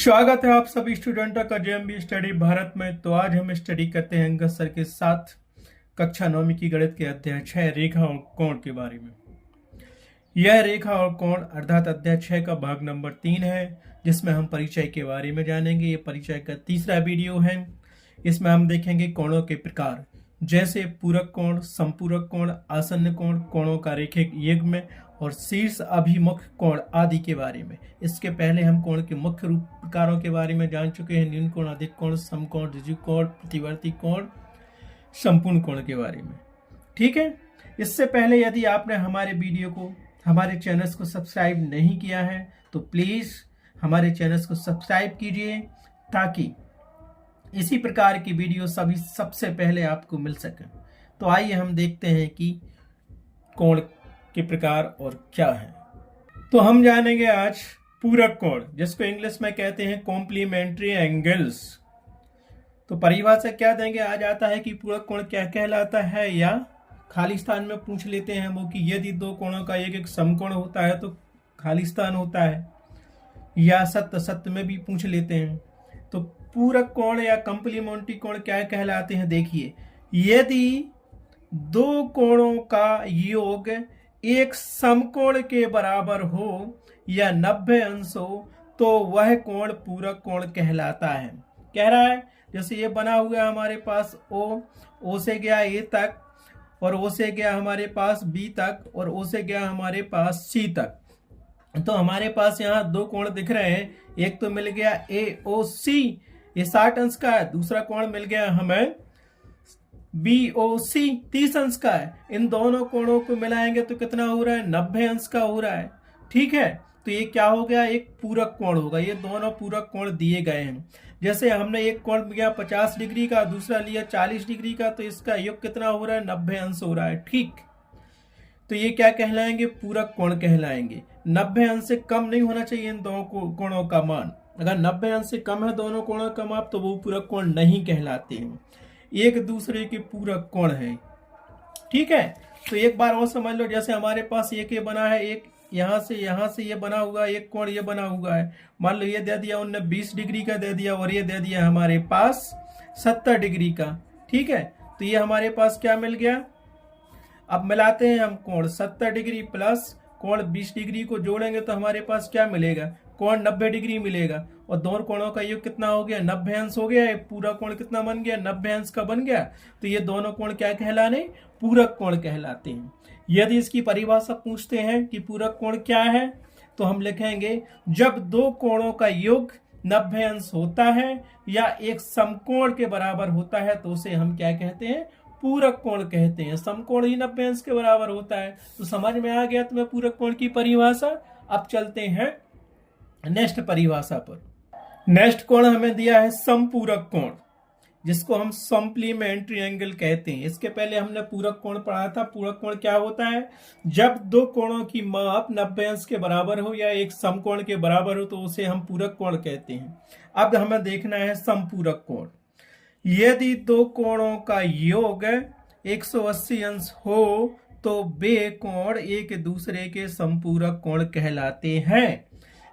स्वागत है आप सभी स्टूडेंटों का जेएमबी स्टडी भारत में। तो आज हम स्टडी करते हैं अंगद सर के साथ कक्षा 9वीं की गणित के अध्याय 6 रेखा और कोण के बारे में। यह रेखा और कोण अर्थात अध्याय 6 का भाग नंबर 3 है, जिसमें हम परिचय के बारे में जानेंगे। ये परिचय का तीसरा वीडियो है। इसमें हम देखेंगे कोणों के प्रकार, जैसे पूरक कोण, संपूरक कोण, आसन्न कोण, कोणों का रेखिक युग्म और शीर्ष अभिमुख कोण आदि के बारे में। इसके पहले हम कोण के मुख्य रूप प्रकारों के बारे में जान चुके हैं। न्यून कोण, अधिक कोण, समकोण, ऋजु कोण, प्रतिवर्ती कोण, संपूर्ण कोण के बारे में। ठीक है। इससे पहले यदि आपने हमारे वीडियो को, हमारे चैनल्स को सब्सक्राइब नहीं किया है तो प्लीज हमारे चैनल्स को सब्सक्राइब कीजिए, ताकि इसी प्रकार की वीडियो सबसे पहले आपको मिल सके। तो आइए हम देखते हैं कि कोण के प्रकार और क्या है। तो हम जानेंगे आज पूरक कोण, जिसको इंग्लिश में कहते हैं कॉम्प्लीमेंट्री एंगल्स। तो परिभाषा क्या देंगे, आज आता है कि पूरक कोण क्या कहलाता है, या खाली स्थान में पूछ लेते हैं वो कि यदि दो कोणों का एक समकोण होता है तो खाली स्थान होता है, या सत्य में भी पूछ लेते हैं। तो पूरक कोण या कॉम्प्लीमेंट्री कोण क्या कहलाते हैं, देखिए। यदि दो कोणों का योग एक समकोण के बराबर हो या 90 अंश हो तो वह कोण पूरक कोण कहलाता है। कह रहा है जैसे ये बना हुआ है हमारे पास ओ से गया ए तक, और ओ से गया हमारे पास बी तक, और ओ से गया हमारे पास सी तक। तो हमारे पास यहाँ दो कोण दिख रहे हैं। एक तो मिल गया AOC, ये 60 अंश का है। दूसरा कोण मिल गया हमें BOC, 30 अंश का है। इन दोनों कोणों को मिलाएंगे तो कितना हो रहा है, 90 अंश का हो रहा है। ठीक है। तो ये क्या हो गया, एक पूरक कोण होगा। ये दोनों पूरक कोण दिए गए हैं। जैसे हमने एक कोण लिया 50 डिग्री का, दूसरा लिया 40 डिग्री का, तो इसका योग कितना हो रहा है, 90 अंश हो रहा है। ठीक। तो ये क्या कहलाएंगे, पूरक कोण कहलाएंगे। 90 अंश से कम नहीं होना चाहिए इन दोनों कोणों का मान। अगर 90 अंश से कम है दोनों कोणों का माप तो वो पूरक कोण नहीं कहलाते हैं, एक दूसरे के पूरक कोण है। ठीक है। तो एक बार और समझ लो, जैसे हमारे पास एक ये बना है, एक यहां से ये बना हुआ है, एक कोण ये बना हुआ है। मान लो ये दे दिया उनने 20 डिग्री का दे दिया, और ये दे दिया हमारे पास 70 डिग्री का। ठीक है। तो ये हमारे पास क्या मिल गया, अब मिलाते हैं हम कोण 70 डिग्री प्लस कोण 20 डिग्री को जोड़ेंगे तो हमारे पास क्या मिलेगा, कोण 90 डिग्री मिलेगा। और दोनों कोणों का योग कितना हो गया, 90 अंश हो गया। पूरा कोण कितना बन गया, 90 अंश का बन गया। तो ये दोनों कोण क्या कहलाने, पूरक कोण कहलाते हैं। यदि इसकी परिभाषा पूछते हैं कि पूरक कोण क्या है, तो हम लिखेंगे जब दो कोणों का योग 90 अंश होता है या एक समकोण के बराबर होता है तो उसे हम क्या कहते हैं, पूरक कोण कहते हैं। समकोण ही 90 अंश के बराबर होता है। तो समझ में आ गया तुम्हें पूरक कोण की परिभाषा। अब चलते हैं नेक्स्ट परिभाषा पर। नेक्स्ट कोण हमें दिया है समपूरक कोण, जिसको हम कॉम्प्लीमेंट्री एंगल कहते हैं। इसके पहले हमने पूरक कोण पढ़ा था। पूरक कोण क्या होता है, जब दो कोणों की माप 90 अंश के बराबर हो या एक समकोण के बराबर हो तो उसे हम पूरक कोण कहते हैं। अब हमें देखना है समपूरक कोण। यदि दो कोणों का योग 180 अंश हो तो वे कोण एक दूसरे के समपूरक कोण कहलाते हैं।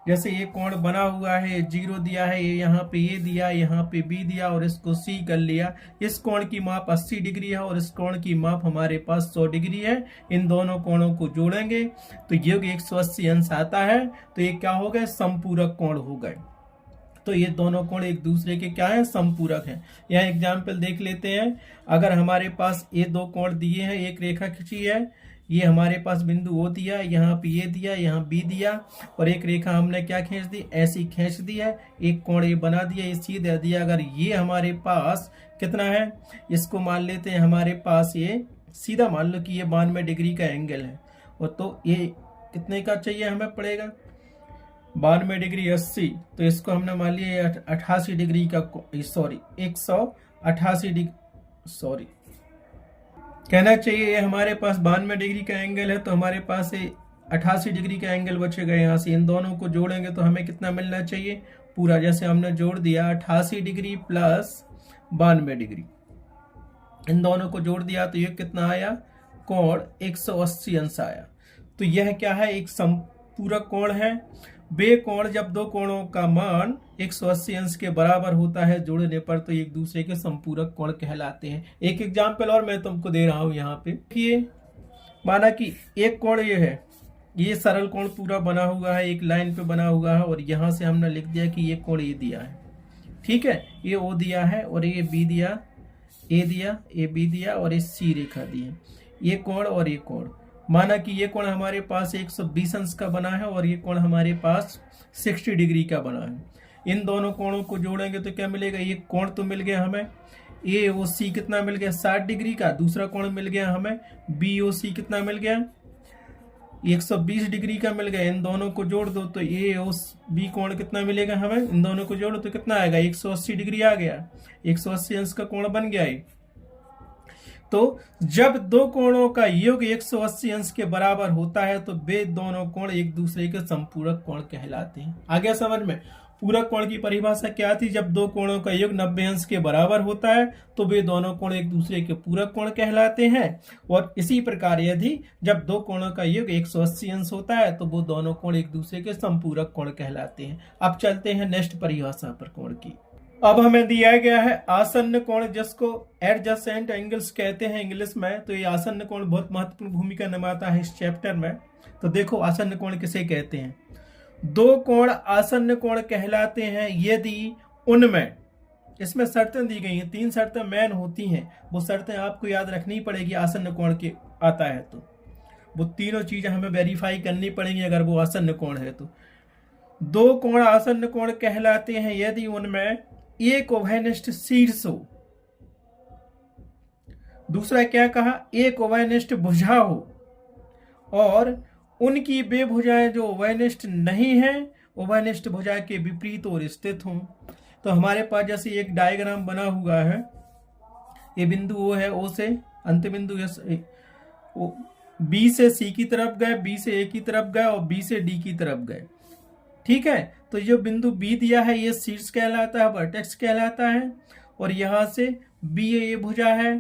जैसे ये कोण बना हुआ है, 0 दिया है, ये यहाँ पे ये दिया, यहाँ पे B दिया और इसको C कर लिया। इस कोण की माप 80 डिग्री है और इस कोण की माप हमारे पास 100 डिग्री है। इन दोनों कोणों को जोड़ेंगे तो योग 180 अंश आता है। तो ये क्या हो गए, समपूरक कोण हो गए। तो ये दोनों कोण एक दूसरे के क्या है, समपूरक हैं। यहाँ एग्जाम्पल देख लेते हैं। अगर हमारे पास ये दो कोण दिए हैं, एक रेखा खींची है, ये हमारे पास बिंदु O दिया, यहाँ पे ये दिया, यहाँ B दिया, और एक रेखा हमने क्या खींच दी, ऐसी खींच दी है। एक कोण ये बना दिया, ये C दे दिया। अगर ये हमारे पास कितना है, इसको मान लेते हैं हमारे पास ये सीधा मान लो कि ये 92 डिग्री का एंगल है, और तो ये कितने का चाहिए हमें पड़ेगा, 92 डिग्री 80। तो इसको हमने मान लिया 88 डिग्री का, सॉरी 188 डिग्री, सॉरी कहना चाहिए ये हमारे पास 92 डिग्री का एंगल है। तो हमारे पास 88 डिग्री का एंगल बचेगा। यहाँ से इन दोनों को जोड़ेंगे तो हमें कितना मिलना चाहिए, पूरा जैसे हमने जोड़ दिया 88 डिग्री प्लस 92 डिग्री, इन दोनों को जोड़ दिया तो ये कितना आया, कोण 180 अंश आया। तो यह क्या है, एक समपूरक कोण है। वे कोण जब दो कोणों का मान 180 अंश के बराबर होता है जोड़ने पर तो एक दूसरे के संपूरक कोण कहलाते हैं। एक एग्जाम्पल और मैं तुमको दे रहा हूं यहाँ पे। देखिए, माना कि एक कोण ये है, ये सरल कोण पूरा बना हुआ है, एक लाइन पे बना हुआ है, और यहां से हमने लिख दिया कि ये कोण ये दिया है, ठीक है, ये ओ दिया है और ये बी दिया, ए दिया, ए बी दिया और ये सी रेखा दी है। ये कोण और ये कोण, माना कि ये कोण हमारे पास 120 अंश का बना है और ये कोण हमारे पास 60 डिग्री का बना है। इन दोनों कोणों को जोड़ेंगे तो क्या मिलेगा, ये कोण तो मिल गया हमें ए ओ सी कितना मिल गया 60 डिग्री का, दूसरा कोण मिल गया हमें बी ओ सी कितना मिल गया 120 डिग्री का मिल गया। इन दोनों को जोड़ दो तो ए ओ बी कोण कितना मिलेगा हमें, इन दोनों को जोड़ो तो कितना आएगा 180 डिग्री आ गया, 180 अंश का कोण बन गया ये। तो जब दो कोणों का योग 180 अंश के बराबर होता है तो वे दोनों कोण एक दूसरे के संपूरक कोण कहलाते हैं। आ गया समझ में। पूरक कोण की परिभाषा क्या थी, जब दो कोणों का योग 90 अंश के बराबर होता है तो वे दोनों कोण एक दूसरे के पूरक कोण कहलाते हैं। और इसी प्रकार यदि जब दो कोणों का योग 180 अंश होता है तो वो दोनों कोण एक दूसरे के संपूरक कोण कहलाते हैं। अब चलते हैं नेक्स्ट परिभाषा पर कोण की। अब हमें दिया गया है आसन्न कोण, जिसको एडजेसेंट एंगल्स कहते हैं इंग्लिश में। तो ये आसन्न कोण बहुत महत्वपूर्ण भूमिका निभाता है इस चैप्टर में। तो देखो आसन्न कोण किसे कहते हैं। दो कोण आसन्न कोण कहलाते हैं यदि उनमें, इसमें शर्तें दी गई हैं, 3 शर्तें मेन होती हैं, वो शर्तें आपको याद रखनी पड़ेगी आसन्न कोण के आता है तो। वो तीनों चीजें हमें वेरीफाई करनी पड़ेंगी अगर वो आसन्न कोण है तो। दो कोण आसन्न कोण कहलाते हैं यदि उनमें एक उभयनिष्ठ शीर्ष हो, दूसरा क्या कहा, एक उभयनिष्ठ भुजा हो, और उनकी वे भुजाएं जो उभयनिष्ठ नहीं है उभयनिष्ठ भुजा के विपरीत और स्थित हों। तो हमारे पास जैसे एक डायग्राम बना हुआ है, ये बिंदु ओ है, ओ से अंत बिंदु बी से सी की तरफ गए, बी से ए की तरफ गए और बी से डी की तरफ गए, ठीक है। तो जो बिंदु बी दिया है ये शीर्ष कहलाता है, वर्टेक्स कहलाता है, और यहां से बी ए भुजा है,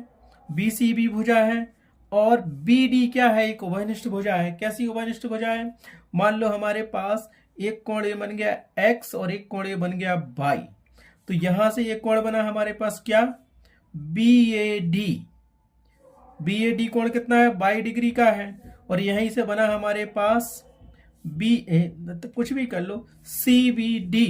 बी सी बी भुजा है, और बी डी क्या है, एक उभयनिष्ठ भुजा है। कैसी उभयनिष्ठ भुजा है, मान लो हमारे पास एक कोण ये बन गया एक्स और एक कोण ये बन गया वाई। तो यहां से एक कोण बना हमारे पास क्या, B A D. B A D कोण कितना है 22 डिग्री का है, और यहीं से बना हमारे पास बी ए, तो कुछ भी कर लो, C B D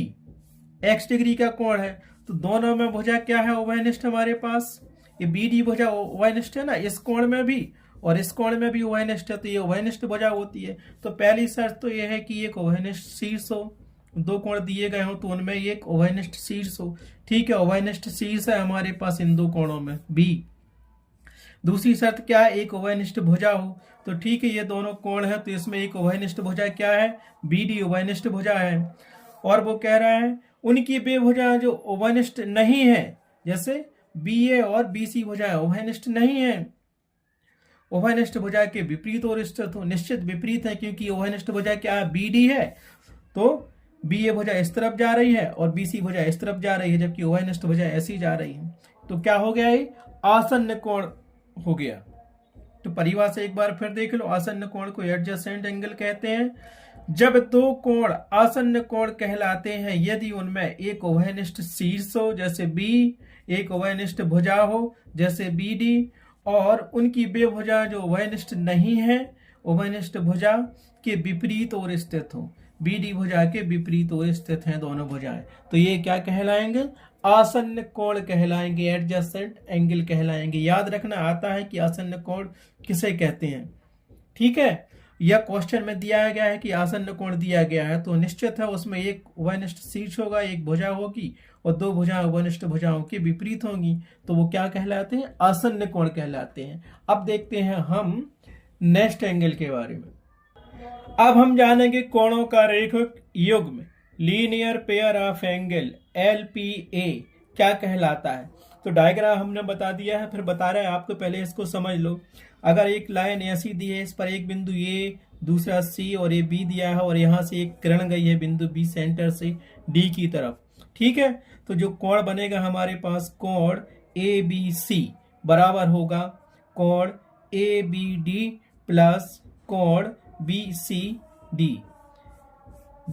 X degree का कोण है। तो दोनों में भुजा क्या है उभयनिष्ठ हमारे पास, ये बी डी भुजा उभयनिष्ठ है ना, इस कोण में भी और इस कोण में भी उभयनिष्ठ है, तो ये उभयनिष्ठ भुजा होती है। तो पहली शर्त तो ये है कि एक उभयनिष्ठ शीर्ष हो, दो कोण दिए गए हो तो उनमें एक उभयनिष्ठ शीर्ष हो, ठीक है। उभयनिष्ठ शीर्ष है हमारे पास इन दो कोणों में बी। दूसरी शर्त क्या है, एक उभयनिष्ठ भुजा हो। तो ठीक है, ये दोनों कोण है तो इसमें एक उभयनिष्ठ भुजा क्या है, बी डी उभयनिष्ठ भुजा है। और वो कह रहा है उनकी वे भुजाएं जो उभयनिष्ठ नहीं है, जैसे बी ए और बी सी भुजाएं उभयनिष्ठ नहीं है, उभयनिष्ठ भुजा के विपरीत और स्थित हो। निश्चित विपरीत है, क्योंकि उभयनिष्ठ भुजा क्या है, बी डी है, तो बी ए भुजा इस तरफ जा रही है और बी सी भुजा इस तरफ जा रही है, जबकि उभयनिष्ठ भुजा ऐसी जा रही है। तो क्या हो गया, ये आसन्न कोण हो गया। तो परिभाषा एक बार फिर देख लो, आसन्न कोण को एडजेसेंट एंगल कहते हैं। जब दो कोण आसन्न कोण कहलाते हैं यदि उनमें एक उभयनिष्ठ शीर्ष हो जैसे बी, एक उभयनिष्ठ भुजा हो जैसे बी डी, और उनकी वे भुजा जो उभयनिष्ठ नहीं है उभयनिष्ठ भुजा के विपरीत और स्थित हो। बी डी भुजा के विपरीत और स्थित हैं दोनों भुजाएं, तो ये क्या कहलाएंगे, आसन्न कोण कहलाएंगे, एडजेसेंट एंगल कहलाएंगे। याद रखना आता है कि आसन्न कोण किसे कहते हैं, ठीक है। यह क्वेश्चन में दिया गया है कि आसन्न कोण दिया गया है तो निश्चित है उसमें एक उभयनिष्ठ शीर्ष होगा, एक भुजा होगी, और दो भुजाएं उभयनिष्ठ भुजाओं के विपरीत होंगी, तो वो क्या कहलाते हैं, आसन्न कोण कहलाते हैं। अब देखते हैं हम नेक्स्ट एंगल के बारे में। अब हम जानेंगे कोणों का रेखक युग्म, linear pair of angle, LPA क्या कहलाता है। तो डायग्राम हमने बता दिया है, फिर बता रहे हैं आपको, पहले इसको समझ लो। अगर एक लाइन ऐसी दी है, इस पर एक बिंदु A, दूसरा C और ये B दिया है, और यहाँ से एक किरण गई है बिंदु B सेंटर से D की तरफ, ठीक है। तो जो कोण बनेगा हमारे पास, कोण ABC बराबर होगा कोण ABD प्लस कोण BCD।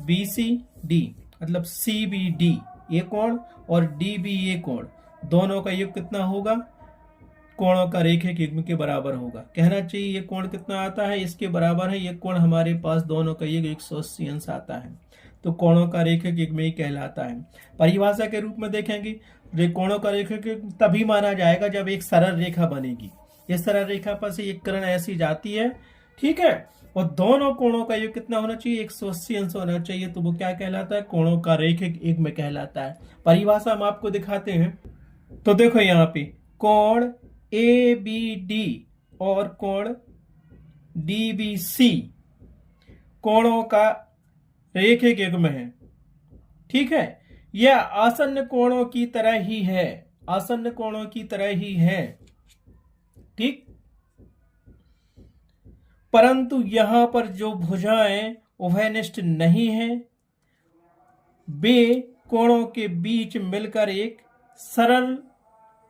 BCD मतलब CBD ये कोण और DB ये कोण, दोनों का योग कितना होगा? कोणों का रेखिक युग्म के बराबर होगा। कहना चाहिए ये कोण कितना आता है, इसके बराबर है। ये कोण हमारे पास दोनों का योग 180 अंश आता है, तो कोणों का रेखिक युग्म ही कहलाता है। परिभाषा के रूप में देखेंगे, कोणों का रेखिक युग्म तभी माना जाएगा जब एक सरल रेखा बनेगी। इस सरल रेखा पर से एक किरण ऐसी जाती है, ठीक है, और दोनों कोणों का योग कितना होना चाहिए? 180 अंश होना चाहिए, तो वो क्या कहलाता है? कोणों का रेखिक युग्म कहलाता है। परिभाषा हम आपको दिखाते हैं। तो देखो यहाँ पे कोण ABD और कोण DBC कोणों का रेखिक युग्म है, ठीक है। यह आसन्न कोणों की तरह ही है, आसन्न कोणों की तरह ही है, ठीक। परंतु यहां पर जो भुजाएं उभयनिष्ठ नहीं है, वे कोणों के बीच मिलकर एक सरल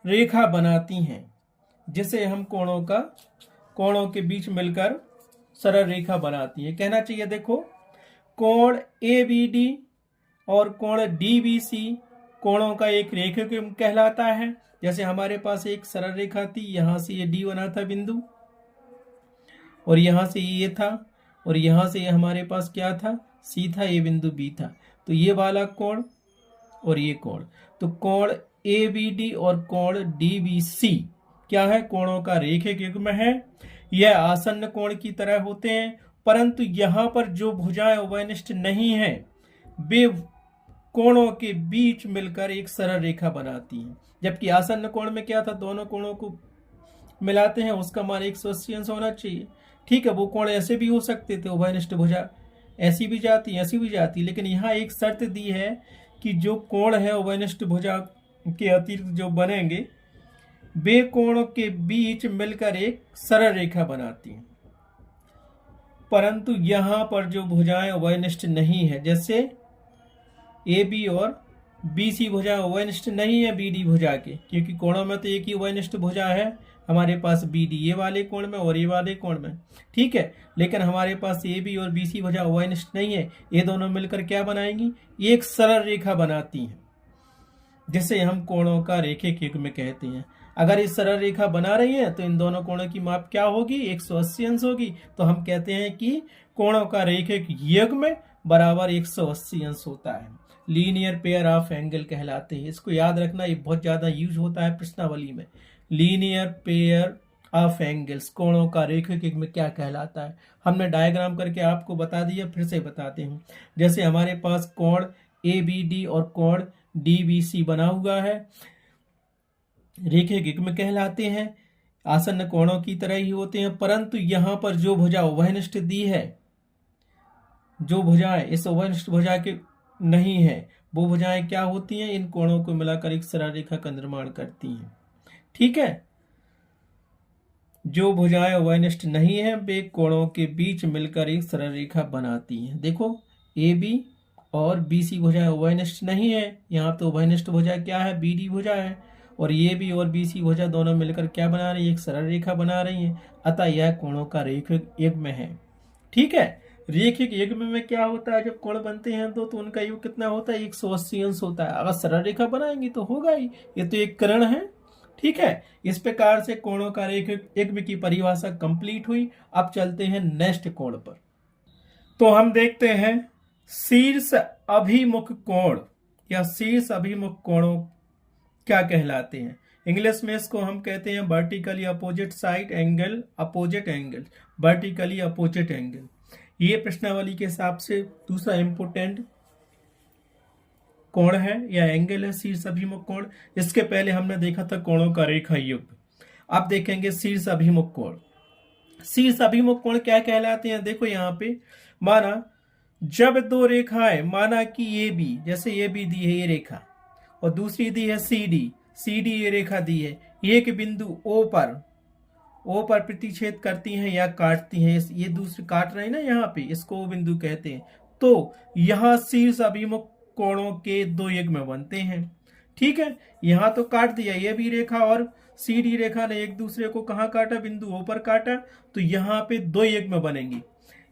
रेखा बनाती हैं, जिसे हम कोणों के बीच मिलकर सरल रेखा बनाती है। कहना चाहिए देखो, कोण ABD और कोण DBC कोणों का एक रेखिक युग्म कहलाता है। जैसे हमारे पास एक सरल रेखा थी, यहां से ये D बना था बिंदु, और यहां से ये था, और यहां से ये हमारे पास क्या था? C था, ये बिंदु B था। तो ये वाला कोण और ये कोण, तो कोण ABD और कोण DBC क्या है? कोणों का रेखिक युग्म है। यह आसन्न कोण की तरह होते हैं, परंतु यहां पर जो भुजाएं उभयनिष्ठ नहीं है, वे कोणों के बीच मिलकर एक सरल रेखा बनाती हैं। जबकि आसन्न कोण में क्या था? दोनों कोणों को मिलाते हैं, उसका मान 180 अंश होना चाहिए, ठीक है। वो कोण ऐसे भी हो सकते थे, उभयनिष्ठ भुजा ऐसी भी जाती, ऐसी भी जाती, लेकिन यहाँ एक शर्त दी है कि जो कोण है उभयनिष्ठ भुजा के अतिरिक्त जो बनेंगे, वे कोणों के बीच मिलकर एक सरल रेखा बनाती हैं। परंतु यहां पर जो भुजाएं उभयनिष्ठ नहीं है, जैसे AB और BC भुजा उभयनिष्ठ नहीं है BD भुजा के, क्योंकि कोणों में तो एक ही उभयनिष्ठ भुजा है हमारे पास BD ये वाले कोण में और ये वाले कोण में, ठीक है। लेकिन हमारे पास AB और BC भुजा उभयनिष्ठ नहीं है, ये दोनों मिलकर क्या बनाएंगी? एक सरल रेखा बनाती हैं, जिसे हम कोणों का रेखिक युग्म कहते हैं। अगर इस सरल रेखा बना रही है तो इन दोनों कोणों की माप क्या होगी? 180 अंश होगी। तो हम कहते हैं कि कोणों का रेखिक युग्म बराबर 180 अंश होता है। लीनियर पेयर ऑफ एंगल कहलाते हैं। इसको याद रखना, ये बहुत ज्यादा यूज होता है प्रश्नावली में। लीनियर पेयर ऑफ एंगल्स, कोणों का रेखिक युग्म क्या कहलाता है? हमने डायग्राम करके आपको बता दिया, फिर से बताते हैं। जैसे हमारे पास कोण ABD और कोण DBC बना हुआ है, रेखिक युग्म कहलाते हैं, आसन्न कोणों की तरह ही होते हैं। परंतु यहां पर जो भुजा उभयनिष्ठ दी है, जो भुजाएं इस उभयनिष्ठ भुजा के नहीं है, वो भुजाएं क्या होती हैं? इन कोणों को मिलाकर एक सरल रेखा का निर्माण करती हैं, ठीक है। जो भुजाएं उभयनिष्ठ नहीं है, वे कोणों के बीच मिलकर एक सरल रेखा बनाती हैं। देखो, AB और BC भुजाएं उभयनिष्ठ नहीं है, यहाँ तो उभयनिष्ठ भुजा क्या है? BD भुजा है, और ये भी और BC भुजा दोनों मिलकर क्या बना रही है? एक सरल रेखा बना रही है। अतः यह कोणों का रेखिक युग्म है, ठीक है। रेखिक युग्म में क्या होता है? जब कोण बनते हैं तो उनका योग कितना होता है? 180 अंश होता है। अगर सरल रेखा बनाएंगे तो होगा ही, ये तो एक किरण है, ठीक है। इस प्रकार से कोणों का रेखिक युग्म की परिभाषा कंप्लीट हुई। अब चलते हैं नेक्स्ट कोण पर। तो हम देखते हैं शीर्ष अभिमुख कोण या शीर्ष अभिमुख कोणों क्या कहलाते हैं। इंग्लिश में इसको हम कहते हैं vertically opposite side angle, opposite angle, vertically opposite angle. ये प्रश्नावली के हिसाब से दूसरा इंपोर्टेंट कोण है या एंगल है, शीर्ष अभिमुख कोण। इसके पहले हमने देखा था कोणों का रेखा युग्म। अब देखेंगे शीर्ष अभिमुख कोण। शीर्ष अभिमुख कोण क्या कहलाते हैं? देखो यहाँ पे, माना जब दो रेखाएं, माना कि AB, जैसे AB दी है ये रेखा, और दूसरी दी है CD ये रेखा दी है, एक बिंदु O पर प्रतिच्छेद करती हैं या काटती हैं। ये दूसरी काट रहे हैं ना यहाँ पे, इसको O बिंदु कहते हैं। तो यहाँ शीर्ष अभिमुख कोणों के दो युग्म बनते हैं, ठीक है। यहाँ तो काट दिया, ये भी रेखा और CD रेखा ने एक दूसरे को कहाँ काटा? बिंदु O पर काटा, तो यहाँ पे दो युग्म बनेंगे।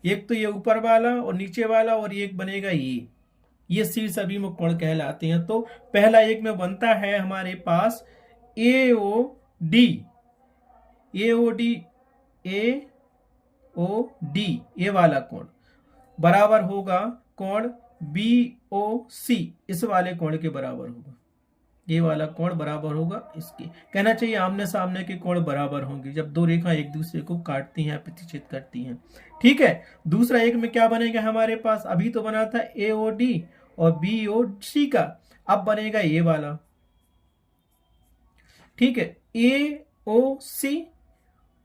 एक तो ये ऊपर वाला और नीचे वाला, और एक बनेगा ये शीर्ष अभिमुख कोण कहलाते हैं। तो पहला एक में बनता है हमारे पास AOD, AOD, AOD, ये वाला कोण बराबर होगा कोण BOC, इस वाले कोण के बराबर होगा। ये वाला कोण बराबर होगा इसके, कहना चाहिए आमने सामने के कोण बराबर होंगे जब दो रेखा एक दूसरे को काटती हैं, प्रतिच्छेद करती हैं। ठीक है, दूसरा एक में क्या बनेगा हमारे पास, अभी तो बना था AOD और BOC का, अब बनेगा ये वाला। ठीक है, AOC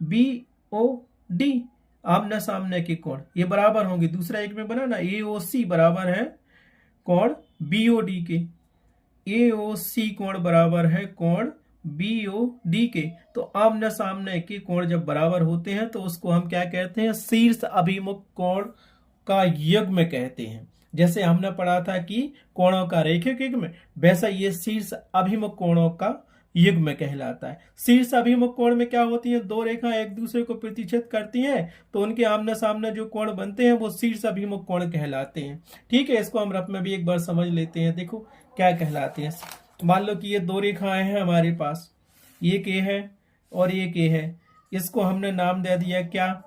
BOD, आमने सामने के कोण ये बराबर होंगे। दूसरा एक में बना ना, AOC बराबर है कोण BOD के, AOC कोण बराबर है कोण BOD के। तो आमने सामने के कोण जब बराबर होते हैं तो उसको हम क्या कहते हैं, शीर्ष अभिमुख कोण का युग्म कहते हैं। जैसे हमने पढ़ा था कि कोणों का रेखिक युग्म, वैसा ये शीर्ष अभिमुख कोणों का युग्म कहलाता है। शीर्ष अभिमुख कोण में क्या होती है, दो रेखा एक दूसरे को प्रतिच्छेद करती हैं, तो उनके आमने सामने जो कोण बनते हैं वो शीर्ष अभिमुख कोण कहलाते हैं। ठीक है, इसको हम रफ में भी एक बार समझ लेते हैं। देखो क्या कहलाते हैं। मान लो कि ये दो रेखाएं हैं हमारे पास, एक ए है और एक ए है। इसको हमने नाम दे दिया क्या,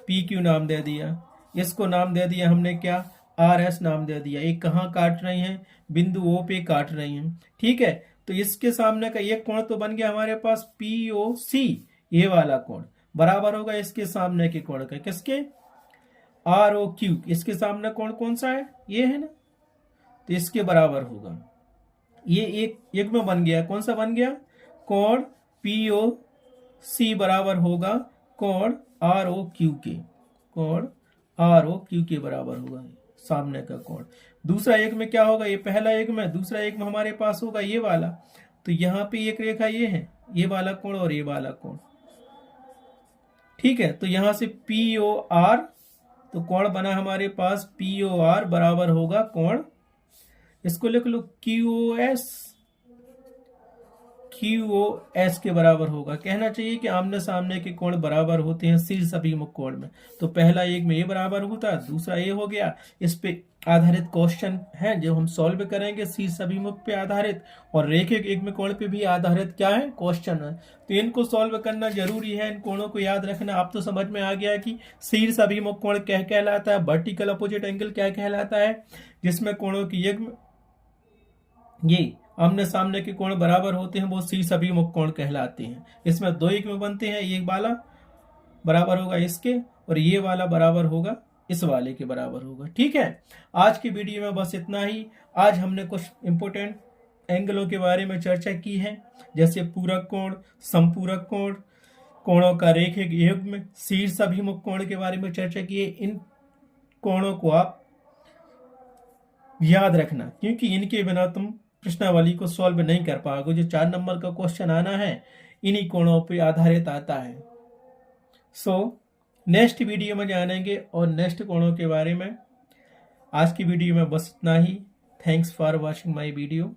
PQ नाम दे दिया। इसको नाम दे दिया हमने क्या, RS नाम दे दिया। एक कहाँ काट रही हैं, बिंदु O पे काट रही हैं। ठीक है, तो इसके सामने का एक कोण तो बन गया हमारे पास POC, ये वाला कोण बराबर होगा इसके सामने के कोण का, किसके, ROQ। इसके सामने कोण कौन सा है, ये है ना, तो इसके बराबर होगा। ये एक में बन गया, कौन सा बन गया, कोण POC बराबर होगा कोण ROQ के, कोण ROQ के बराबर होगा सामने का कोण। दूसरा एक में क्या होगा, ये पहला एक में, दूसरा एक में हमारे पास होगा ये वाला। तो यहाँ पे एक रेखा ये है, ये वाला कोण और ये वाला कोण। ठीक है, तो यहां से POR, तो कोण बना हमारे पास POR बराबर होगा कोण, इसको लिख लो QOS के बराबर होगा। कहना चाहिए कि आमने सामने के कोण बराबर होते हैं शीर्ष अभिमुख कोण में। तो पहला एक में ये बराबर होता है, दूसरा ये हो गया। इस पे आधारित क्वेश्चन है जो हम सॉल्व करेंगे शीर्ष अभिमुख पे आधारित, और रेखिक एक में कोण पे भी आधारित क्या है, क्वेश्चन है। तो इनको सॉल्व करना जरूरी है, इन कोणों को याद रखना। आप तो समझ में आ गया कि शीर्ष अभिमुख कोण क्या कहलाता है, वर्टिकल अपोजिट एंगल क्या कहलाता है, जिसमें कोणों की युग्म ये आमने सामने के कोण बराबर होते हैं, वो शीर्ष अभिमुख कोण कहलाते हैं। इसमें दो एक में बनते हैं, एक वाला बराबर होगा इसके और ये वाला बराबर होगा इस वाले के बराबर होगा। ठीक है, आज की वीडियो में बस इतना ही। आज हमने कुछ इंपोर्टेंट एंगलों के बारे में चर्चा की है, जैसे पूरक कोण, समपूरक कोण, कोणों का रेखिक युग्म, शीर्ष अभिमुख कोण के बारे में चर्चा की है। इन कोणों को आप याद रखना, क्योंकि इनके बिना तुम प्रश्नावली को सॉल्व नहीं कर पाओगे। जो 4 नंबर का क्वेश्चन आना है इन्हीं कोणों पर आधारित आता है। नेक्स्ट वीडियो में जानेंगे और नेक्स्ट कोणों के बारे में। आज की वीडियो में बस इतना ही। Thanks for watching my video.